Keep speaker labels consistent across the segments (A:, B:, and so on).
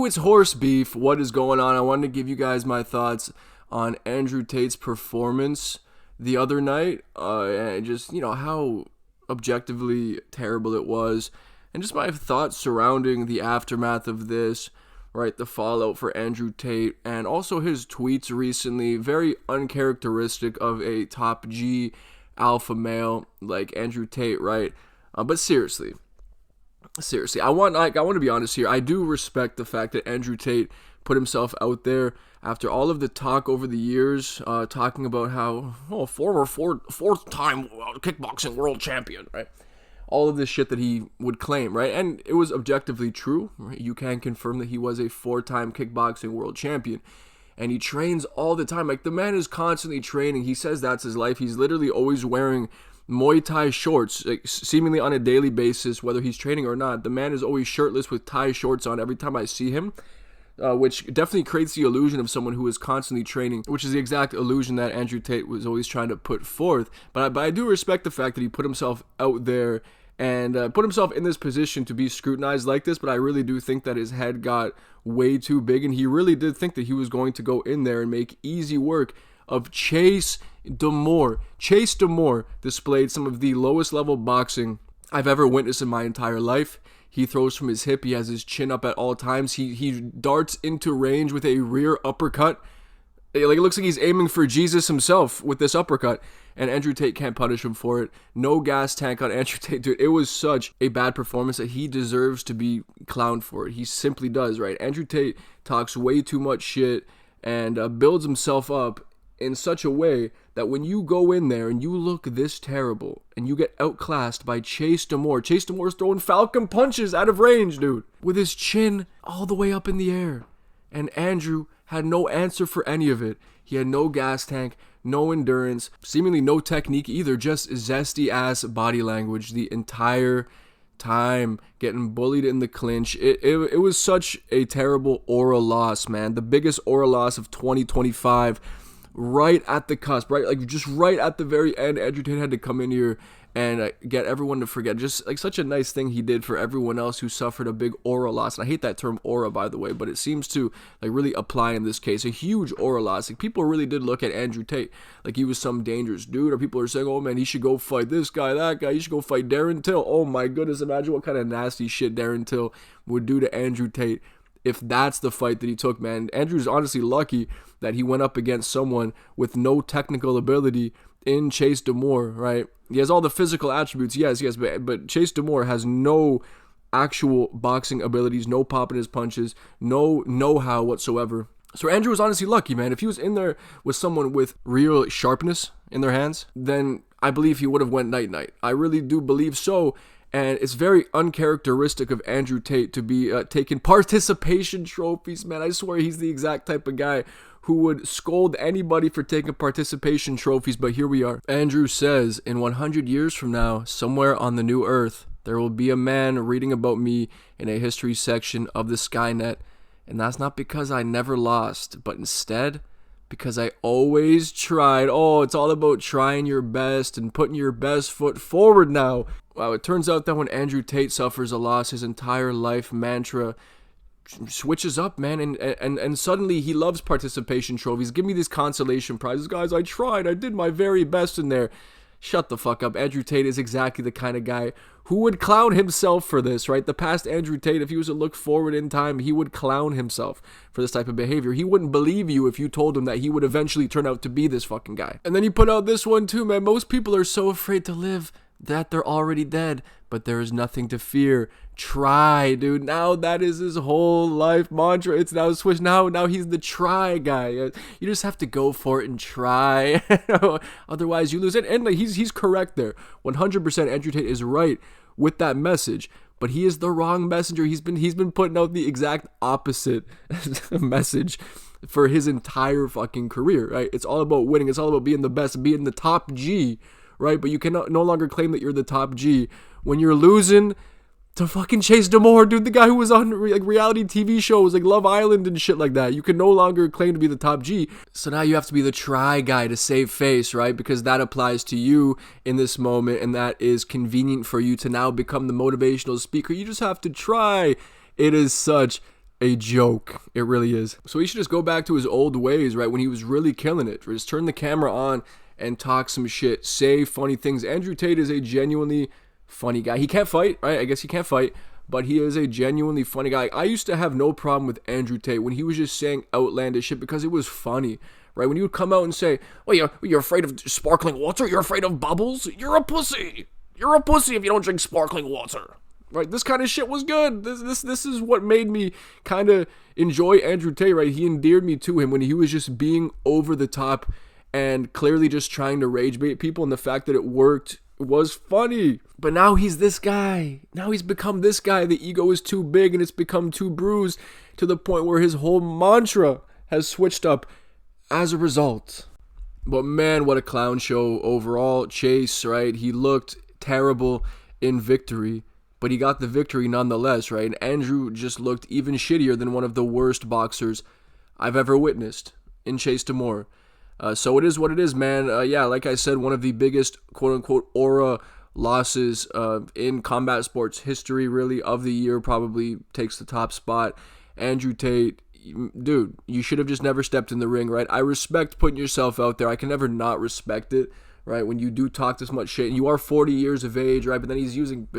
A: it's horse beef. What is going on? I wanted to give you guys my thoughts on Andrew Tate's performance the other night, and just, how objectively terrible it was, and just my thoughts surrounding the aftermath of this, right? The fallout for Andrew Tate, and also his tweets recently, very uncharacteristic of a top G alpha male like Andrew Tate, right? But seriously, I want to be honest here. I do respect the fact that Andrew Tate put himself out there after all of the talk over the years, talking about how former fourth-time kickboxing world champion, right? All of this shit that he would claim, right? And it was objectively true, right? You can confirm that he was a 4-time kickboxing world champion. And he trains all the time. Like, the man is constantly training. He says that's his life. He's literally always wearing Muay Thai shorts, like, seemingly on a daily basis, whether he's training or not. The man is always shirtless with Thai shorts on every time I see him, which definitely creates the illusion of someone who is constantly training, which is the exact illusion that Andrew Tate was always trying to put forth. But I do respect the fact that he put himself out there and put himself in this position to be scrutinized like this, but I really do think that his head got way too big, and he really did think that he was going to go in there and make easy work of Chase Damore. Chase Damore displayed some of the lowest level boxing I've ever witnessed in my entire life. He throws from his hip, he has his chin up at all times, he darts into range with a rear uppercut. It looks like he's aiming for Jesus himself with this uppercut, and Andrew Tate can't punish him for it. No gas tank on Andrew Tate, dude. It was such a bad performance that he deserves to be clowned for it. He simply does, right? Andrew Tate talks way too much shit and builds himself up in such a way that when you go in there and you look this terrible and you get outclassed by Chase Damore. Chase Damore's throwing falcon punches out of range, dude, with his chin all the way up in the air. And Andrew had no answer for any of it. He had no gas tank, no endurance, seemingly no technique either, just zesty ass body language the entire time, getting bullied in the clinch. It was such a terrible aura loss, man. The biggest aura loss of 2025, right at the cusp, right? Like, just right at the very end, Andrew Tate had to come in here and get everyone to forget. Just like such a nice thing he did for everyone else who suffered a big aura loss. And I hate that term aura, by the way, but it seems to like really apply in this case. A huge aura loss. Like, people really did look at Andrew Tate like he was some dangerous dude, or people are saying, oh man, he should go fight this guy, that guy, he should go fight Darren Till. Oh my goodness, imagine what kind of nasty shit Darren Till would do to Andrew Tate if that's the fight that he took, man. Andrew's honestly lucky that he went up against someone with no technical ability in Chase Damore, right? He has all the physical attributes, yes, but Chase Damore has no actual boxing abilities, no pop in his punches, no know-how whatsoever. So Andrew was honestly lucky, man. If he was in there with someone with real sharpness in their hands, then I believe he would have went night-night. I really do believe so. And it's very uncharacteristic of Andrew Tate to be taking participation trophies, man. I swear he's the exact type of guy who would scold anybody for taking participation trophies, but here we are. Andrew says, in 100 years from now, somewhere on the new earth, there will be a man reading about me in a history section of the Skynet, and that's not because I never lost, but instead because I always tried. Oh, it's all about trying your best and putting your best foot forward now. Wow, it turns out that when Andrew Tate suffers a loss, his entire life mantra switches up, man, and suddenly he loves participation trophies. Give me these consolation prizes. Guys, I tried. I did my very best in there. Shut the fuck up. Andrew Tate is exactly the kind of guy who would clown himself for this, right? The past Andrew Tate, if he was to look forward in time, he would clown himself for this type of behavior. He wouldn't believe you if you told him that he would eventually turn out to be this fucking guy. And then he put out this one too, man. Most people are so afraid to live that they're already dead, but there is nothing to fear. Try, dude. Now that is his whole life mantra. It's now switched. Now he's the try guy. You just have to go for it and try. Otherwise you lose it. And he's correct there. 100% Andrew Tate is right with that message, but he is the wrong messenger. He's been putting out the exact opposite message for his entire fucking career, right? It's all about winning. It's all about being the best, being the top G, right? But you can no longer claim that you're the top G when you're losing to fucking Chase Damore, dude, the guy who was on like reality TV shows like Love Island and shit like that. You can no longer claim to be the top G. So now you have to be the try guy to save face, right? Because that applies to you in this moment, and that is convenient for you to now become the motivational speaker. You just have to try. It is such a joke. It really is. So he should just go back to his old ways, right? When he was really killing it. Just turn the camera on and talk some shit. Say funny things. Andrew Tate is a genuinely funny guy. He can't fight, right? I guess he can't fight, but he is a genuinely funny guy. I used to have no problem with Andrew Tate when he was just saying outlandish shit because it was funny, right? When he would come out and say, well, you're afraid of sparkling water? You're afraid of bubbles? You're a pussy. You're a pussy if you don't drink sparkling water. Right, this kind of shit was good. This is what made me kind of enjoy Andrew Tate, right? He endeared me to him when he was just being over the top and clearly just trying to rage bait people, and the fact that it worked was funny. But now he's this guy. Now he's become this guy. The ego is too big and it's become too bruised to the point where his whole mantra has switched up as a result. But man, what a clown show overall. Chase, right? He looked terrible in victory, but he got the victory nonetheless, right? And Andrew just looked even shittier than one of the worst boxers I've ever witnessed in Chase Damore. So it is what it is, man. Yeah, like I said, one of the biggest quote-unquote aura losses in combat sports history, really, of the year, probably takes the top spot. Andrew Tate, dude, you should have just never stepped in the ring, right? I respect putting yourself out there. I can never not respect it, right? When you do talk this much shit, you are 40 years of age, right? But then he's using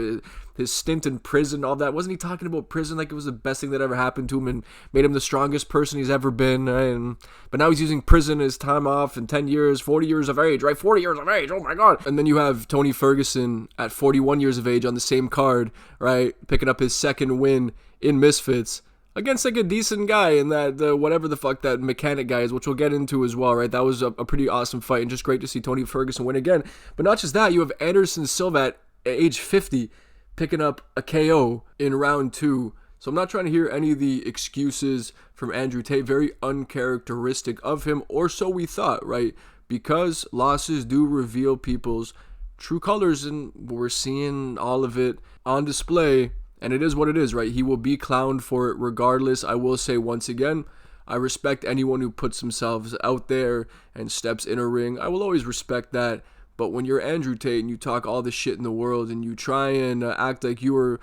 A: his stint in prison, all that. Wasn't he talking about prison like it was the best thing that ever happened to him and made him the strongest person he's ever been, right? But now he's using prison as time off in 10 years, 40 years of age, right? 40 years of age, oh my God. And then you have Tony Ferguson at 41 years of age on the same card, right? Picking up his second win in Misfits against like a decent guy in that whatever the fuck that mechanic guy is, which we'll get into as well, right? That was a pretty awesome fight and just great to see Tony Ferguson win again. But not just that, you have Anderson Silva at age 50 picking up a KO in round 2. So I'm not trying to hear any of the excuses from Andrew Tate. Very uncharacteristic of him, or so we thought, right? Because losses do reveal people's true colors, and we're seeing all of it on display. And it is what it is, right? He will be clowned for it regardless. I will say once again, I respect anyone who puts themselves out there and steps in a ring. I will always respect that. But when you're Andrew Tate and you talk all the shit in the world and you try and act like you were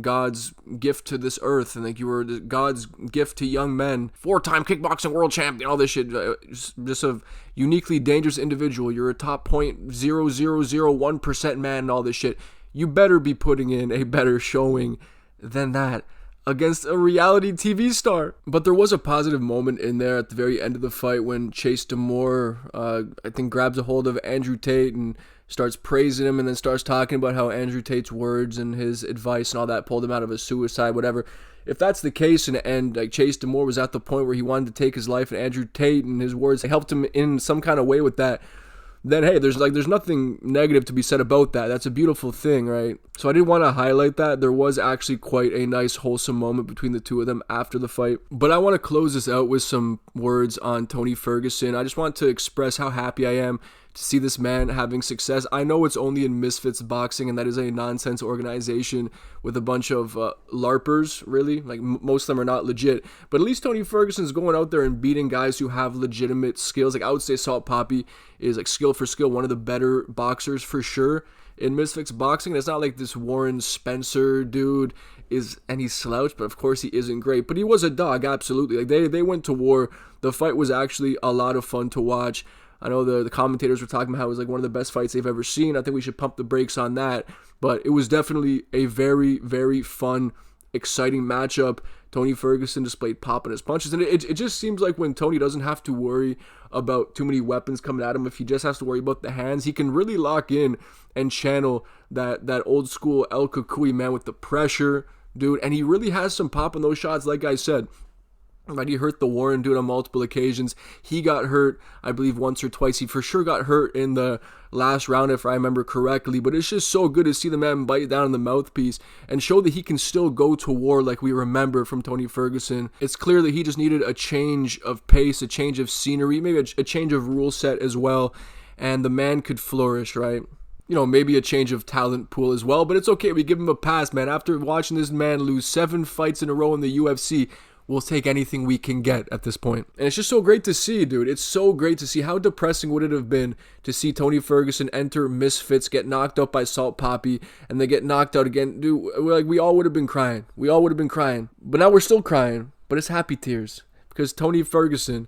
A: God's gift to this earth and like you were God's gift to young men, 4-time kickboxing world champion, all this shit, just a uniquely dangerous individual. You're a top 0.0001% man and all this shit. You better be putting in a better showing than that against a reality TV star. But there was a positive moment in there at the very end of the fight when Chase Damore, I think, grabs a hold of Andrew Tate and starts praising him and then starts talking about how Andrew Tate's words and his advice and all that pulled him out of a suicide, whatever. If that's the case and like Chase Damore was at the point where he wanted to take his life and Andrew Tate and his words helped him in some kind of way with that, then hey, there's nothing negative to be said about that. That's a beautiful thing, right? So I did want to highlight that. There was actually quite a nice, wholesome moment between the two of them after the fight. But I want to close this out with some words on Tony Ferguson. I just want to express how happy I am to see this man having success. I know it's only in Misfits Boxing, and that is a nonsense organization with a bunch of LARPers, really. Like, most of them are not legit. But at least Tony Ferguson's going out there and beating guys who have legitimate skills. Like, I would say Salt Poppy is, like, skill for skill, one of the better boxers for sure in Misfits Boxing. And it's not like this Warren Spencer dude is any slouch, but of course he isn't great. But he was a dog, absolutely. Like, they went to war. The fight was actually a lot of fun to watch. I know the commentators were talking about how it was like one of the best fights they've ever seen. I think we should pump the brakes on that. But it was definitely a very, very fun, exciting matchup. Tony Ferguson displayed pop in his punches. And it just seems like when Tony doesn't have to worry about too many weapons coming at him, if he just has to worry about the hands, he can really lock in and channel that old school El Cucuy, man, with the pressure, dude. And he really has some pop in those shots, like I said. Right, he hurt the Warren dude on multiple occasions. He got hurt, I believe, once or twice. He for sure got hurt in the last round, if I remember correctly. But it's just so good to see the man bite down on the mouthpiece and show that he can still go to war like we remember from Tony Ferguson. It's clear that he just needed a change of pace, a change of scenery, maybe a change of rule set as well. And the man could flourish, right? You know, maybe a change of talent pool as well. But it's okay. We give him a pass, man. After watching this man lose 7 fights in a row in the UFC, we'll take anything we can get at this point. And it's just so great to see, dude. It's so great to see. How depressing would it have been to see Tony Ferguson enter Misfits, get knocked out by Salt Poppy, and then get knocked out again? Dude, like, we all would have been crying. We all would have been crying. But now we're still crying but it's happy tears because Tony Ferguson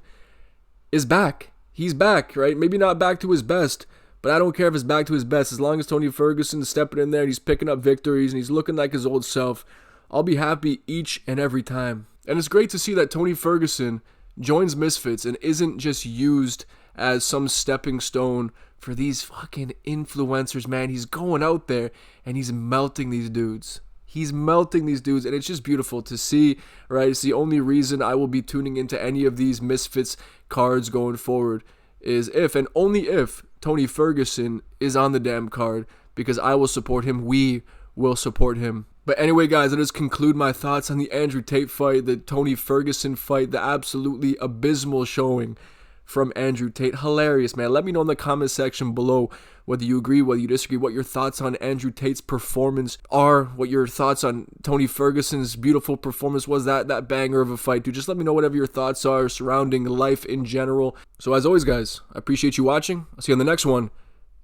A: is back. He's back, right? Maybe not back to his best, but I don't care if it's back to his best. As long as Tony Ferguson's stepping in there and he's picking up victories and he's looking like his old self, I'll be happy each and every time. And it's great to see that Tony Ferguson joins Misfits and isn't just used as some stepping stone for these fucking influencers, man. He's going out there and he's melting these dudes. He's melting these dudes, and it's just beautiful to see, right? It's the only reason I will be tuning into any of these Misfits cards going forward is if, and only if, Tony Ferguson is on the damn card, because I will support him. We will support him. But anyway, guys, let us conclude my thoughts on the Andrew Tate fight, the Tony Ferguson fight, the absolutely abysmal showing from Andrew Tate. Hilarious, man. Let me know in the comment section below whether you agree, whether you disagree, what your thoughts on Andrew Tate's performance are, what your thoughts on Tony Ferguson's beautiful performance was. That banger of a fight, dude. Just let me know whatever your thoughts are surrounding life in general. So as always, guys, I appreciate you watching. I'll see you on the next one,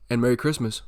A: and Merry Christmas.